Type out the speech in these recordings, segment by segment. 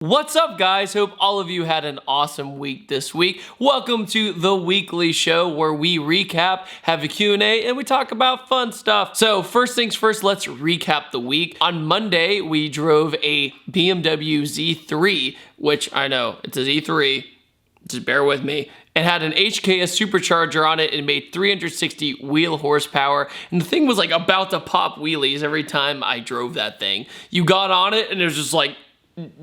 What's up, guys? Hope all of you had an awesome week this week. Welcome to the weekly show where we recap, have a Q&A, and we talk about fun stuff. So first things first, let's recap the week. On Monday, we drove a BMW Z3, which I know, it's a Z3, just bear with me. It had an HKS supercharger on it and made 360 wheel horsepower. And the thing was like about to pop wheelies every time I drove that thing. You got on it and it was just like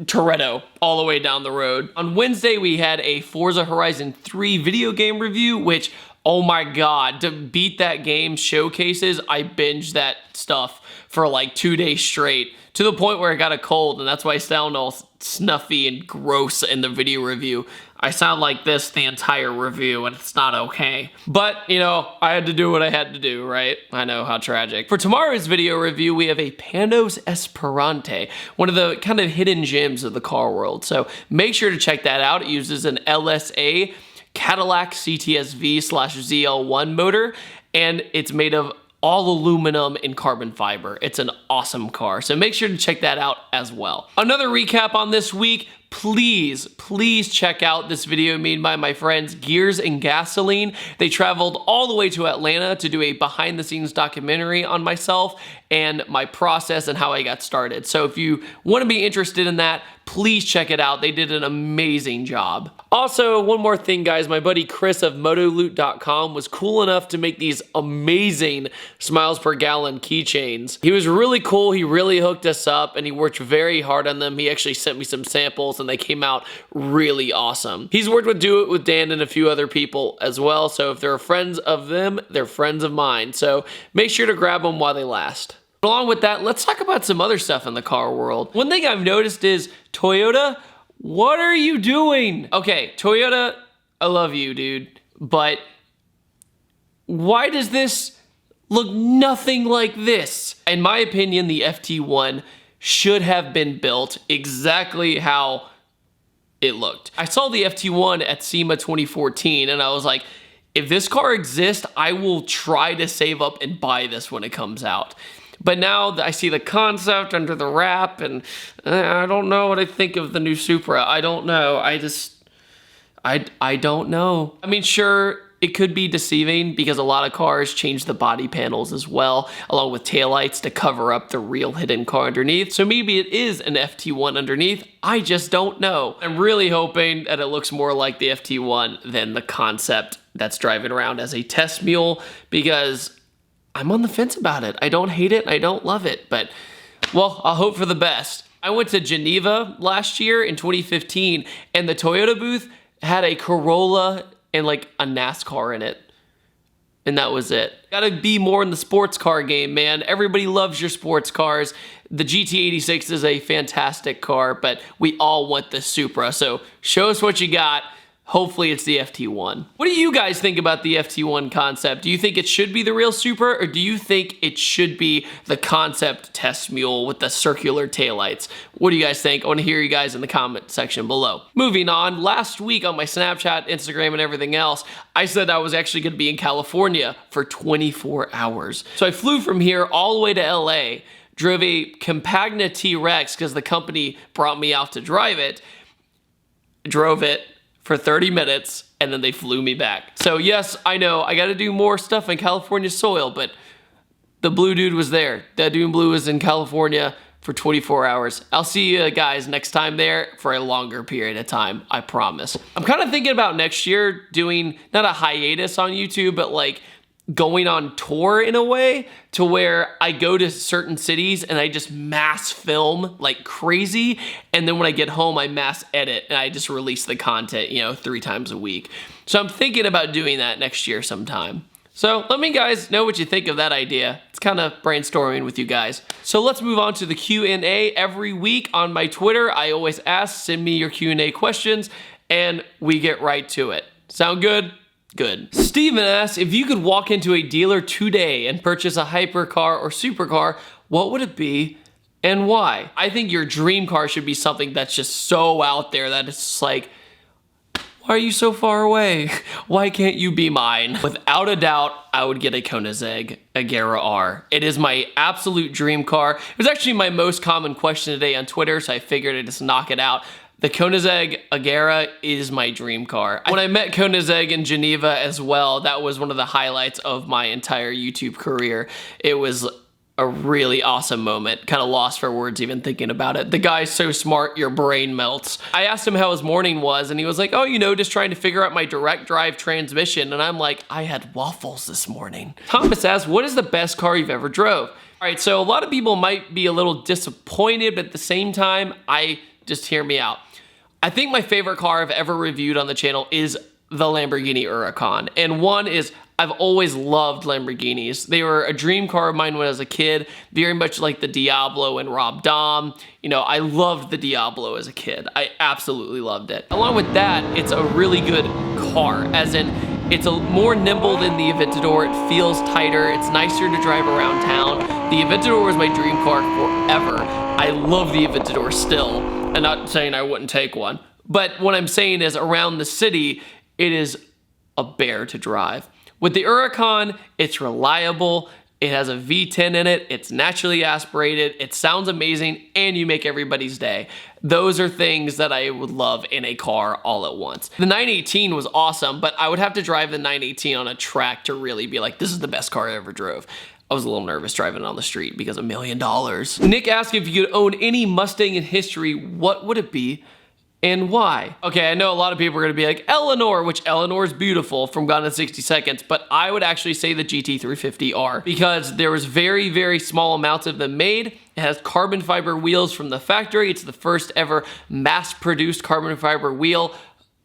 Toretto all the way down the road. On Wednesday, we had a Forza Horizon 3 video game review, which, oh my god, to beat that game showcases, I binged that stuff for like 2 days straight, to the point where I got a cold, and that's why I sound all snuffy and gross in the video review. I sound like this the entire review, and it's not okay. But, you know, I had to do what I had to do, right? I know, how tragic. For tomorrow's video review, we have a Panos Esperante, one of the kind of hidden gems of the car world. So make sure to check that out. It uses an LSA Cadillac CTS-V/ZL1 motor, and it's made of all aluminum and carbon fiber. It's an awesome car, so make sure to check that out as well. Another recap on this week, please check out this video made by my friends Gears and Gasoline. They traveled all the way to Atlanta to do a behind the scenes documentary on myself and my process and how I got started. So if you want to be interested in that, please check it out. They did an amazing job. Also, one more thing, guys. My buddy Chris of MotoLoot.com was cool enough to make these amazing miles per gallon keychains. He was really cool. He really hooked us up and he worked very hard on them. He actually sent me some samples and they came out really awesome. He's worked with Do It with Dan and a few other people as well. So if they're friends of them, they're friends of mine. So make sure to grab them while they last. Along with that, let's talk about some other stuff in the car world. One thing I've noticed is Toyota, what are you doing? Okay, Toyota, I love you, dude, but why does this look nothing like this? In my opinion, the FT1 should have been built exactly how it looked. I saw the FT1 at SEMA 2014 and I was like, if this car exists, I will try to save up and buy this when it comes out. But now I see the concept under the wrap, and I don't know what I think of the new Supra. I don't know. I don't know. I mean, sure, it could be deceiving because a lot of cars change the body panels as well, along with taillights to cover up the real hidden car underneath. So maybe it is an FT1 underneath. I just don't know. I'm really hoping that it looks more like the FT1 than the concept that's driving around as a test mule, because I'm on the fence about it. I don't hate it, I don't love it, but, well, I'll hope for the best. I went to Geneva last year in 2015, and the Toyota booth had a Corolla and like a NASCAR in it. And that was it. Gotta be more in the sports car game, man. Everybody loves your sports cars. The GT86 is a fantastic car, but we all want the Supra, so show us what you got. Hopefully it's the FT1. What do you guys think about the FT1 concept? Do you think it should be the real Supra, or do you think it should be the concept test mule with the circular taillights? What do you guys think? I want to hear you guys in the comment section below. Moving on, last week on my Snapchat, Instagram, and everything else, I said I was actually going to be in California for 24 hours. So I flew from here all the way to LA, drove a Compagna T-Rex because the company brought me out to drive it, drove it for 30 minutes, and then they flew me back. So yes, I know, I gotta do more stuff in California soil, but the blue dude was there. ThatDudeinBlue was in California for 24 hours. I'll see you guys next time there for a longer period of time, I promise. I'm kind of thinking about next year doing, not a hiatus on YouTube, but like going on tour in a way to where I go to certain cities and I just mass film like crazy, and then when I get home I mass edit and I just release the content, you know, 3 times a week. So I'm thinking about doing that next year sometime. So let me guys know what you think of that idea. It's kind of brainstorming with you guys. So let's move on to the Q&A. Every week on my Twitter, I always ask, send me your Q&A questions, and we get right to it. Sound good? Good. Steven asks, if you could walk into a dealer today and purchase a hypercar or supercar, what would it be and why? I think your dream car should be something that's just so out there that it's just like, why are you so far away? Why can't you be mine? Without a doubt, I would get a Koenigsegg Agera R. It is my absolute dream car. It was actually my most common question today on Twitter, so I figured I'd just knock it out. The Koenigsegg Agera is my dream car. When I met Koenigsegg in Geneva as well, that was one of the highlights of my entire YouTube career. It was a really awesome moment. Kind of lost for words even thinking about it. The guy's so smart, your brain melts. I asked him how his morning was, and he was like, oh, you know, just trying to figure out my direct drive transmission. And I'm like, I had waffles this morning. Thomas asks, what is the best car you've ever drove? All right, so a lot of people might be a little disappointed, but at the same time, just hear me out. I think my favorite car I've ever reviewed on the channel is the Lamborghini Huracan. And one is, I've always loved Lamborghinis. They were a dream car of mine when I was a kid, very much like the Diablo and Rob Dom. You know, I loved the Diablo as a kid. I absolutely loved it. Along with that, it's a really good car, as in, it's more nimble than the Aventador. It feels tighter. It's nicer to drive around town. The Aventador was my dream car forever. I love the Aventador still. I'm not saying I wouldn't take one. But what I'm saying is around the city, it is a bear to drive. With the Huracan, it's reliable. It has a V10 in it. It's naturally aspirated. It sounds amazing, and you make everybody's day. Those are things that I would love in a car all at once. The 918 was awesome, but I would have to drive the 918 on a track to really be like, this is the best car I ever drove. I was a little nervous driving it on the street because $1 million. Nick asked if you could own any Mustang in history, what would it be and why? Okay, I know a lot of people are gonna be like, Eleanor, which Eleanor is beautiful from Gone in 60 Seconds, but I would actually say the GT350R because there was very, very small amounts of them made. It has carbon fiber wheels from the factory. It's the first ever mass-produced carbon fiber wheel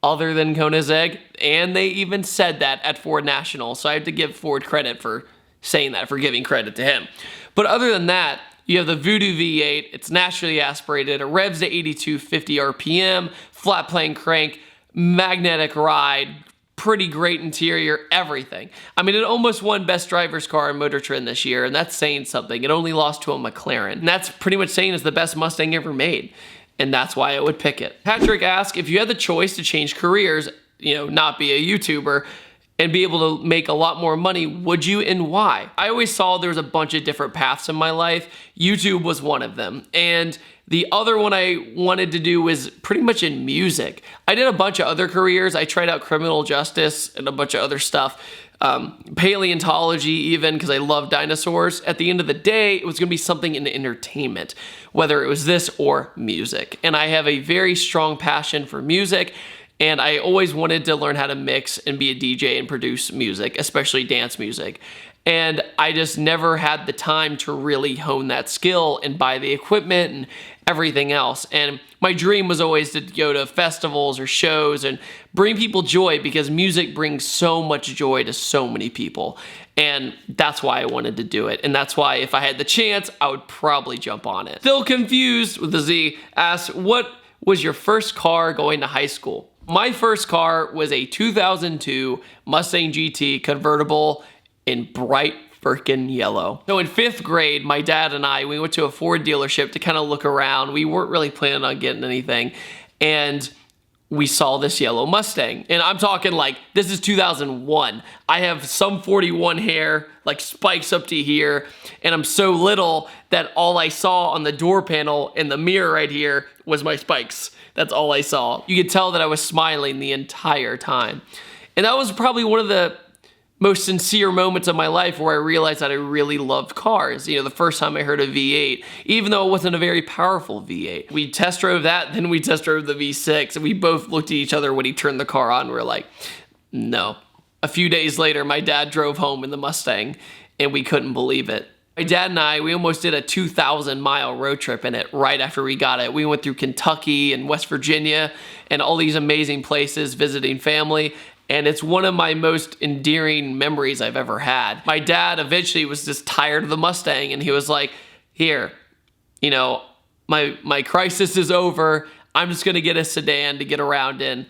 other than Koenigsegg, and they even said that at Ford National, so I have to give Ford credit for saying that, for giving credit to him. But other than that, you have the Voodoo V8, it's naturally aspirated, it revs to 8250 RPM, flat plane crank, magnetic ride, pretty great interior, everything. I mean, it almost won Best Driver's Car in Motor Trend this year, and that's saying something. It only lost to a McLaren. And that's pretty much saying it's the best Mustang ever made, and that's why I would pick it. Patrick asked, if you had the choice to change careers, you know, not be a YouTuber, and be able to make a lot more money, would you and why? I always saw there was a bunch of different paths in my life. YouTube was one of them. And the other one I wanted to do was pretty much in music. I did a bunch of other careers. I tried out criminal justice and a bunch of other stuff. Paleontology even, because I love dinosaurs. At the end of the day, it was gonna be something in entertainment, whether it was this or music. And I have a very strong passion for music. And I always wanted to learn how to mix and be a DJ and produce music, especially dance music. And I just never had the time to really hone that skill and buy the equipment and everything else. And my dream was always to go to festivals or shows and bring people joy, because music brings so much joy to so many people. And that's why I wanted to do it. And that's why if I had the chance, I would probably jump on it. Still Confused with the Z asks, what was your first car going to high school? My first car was a 2002 Mustang GT convertible in bright freaking yellow. So in 5th grade, my dad and we went to a Ford dealership to kind of look around. We weren't really planning on getting anything. And we saw this yellow Mustang. And I'm talking like, this is 2001. I have some 41 hair, like spikes up to here. And I'm so little that all I saw on the door panel in the mirror right here was my spikes. That's all I saw. You could tell that I was smiling the entire time. And that was probably one of the most sincere moments of my life where I realized that I really loved cars. You know, the first time I heard a V8, even though it wasn't a very powerful V8. We test drove that, then we test drove the V6, and we both looked at each other when he turned the car on. We were like, no. A few days later, my dad drove home in the Mustang, and we couldn't believe it. My dad and we almost did a 2,000-mile road trip in it right after we got it. We went through Kentucky and West Virginia and all these amazing places visiting family, and it's one of my most endearing memories I've ever had. My dad eventually was just tired of the Mustang, and he was like, here, you know, my crisis is over. I'm just gonna get a sedan to get around in.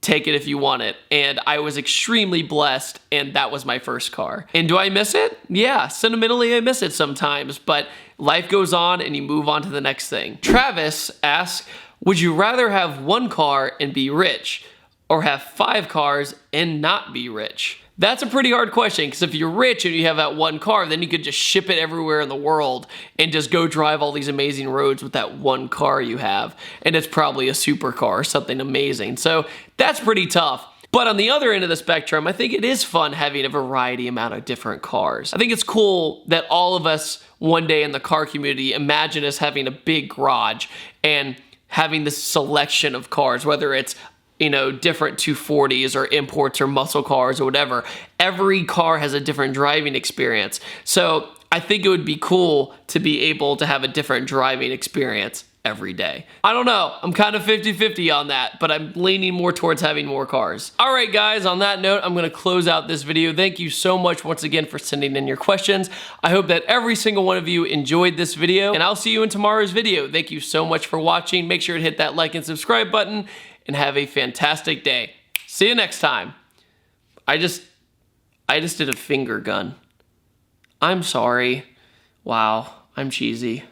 Take it if you want it. And I was extremely blessed, and that was my first car. And do I miss it? Yeah, sentimentally I miss it sometimes, but life goes on and you move on to the next thing. Travis asks, would you rather have one car and be rich, or have 5 cars and not be rich? That's a pretty hard question, because if you're rich and you have that one car, then you could just ship it everywhere in the world and just go drive all these amazing roads with that one car you have. And it's probably a supercar or something amazing. So that's pretty tough. But on the other end of the spectrum, I think it is fun having a variety amount of different cars. I think it's cool that all of us one day in the car community imagine us having a big garage and having this selection of cars, whether it's, you know, different 240s or imports or muscle cars or whatever. Every car has a different driving experience. So I think it would be cool to be able to have a different driving experience every day. I don't know. I'm kind of 50-50 on that, but I'm leaning more towards having more cars. All right, guys, on that note, I'm going to close out this video. Thank you so much once again for sending in your questions. I hope that every single one of you enjoyed this video, and I'll see you in tomorrow's video. Thank you so much for watching. Make sure to hit that like and subscribe button, and have a fantastic day. See you next time. I just did a finger gun. I'm sorry. Wow, I'm cheesy.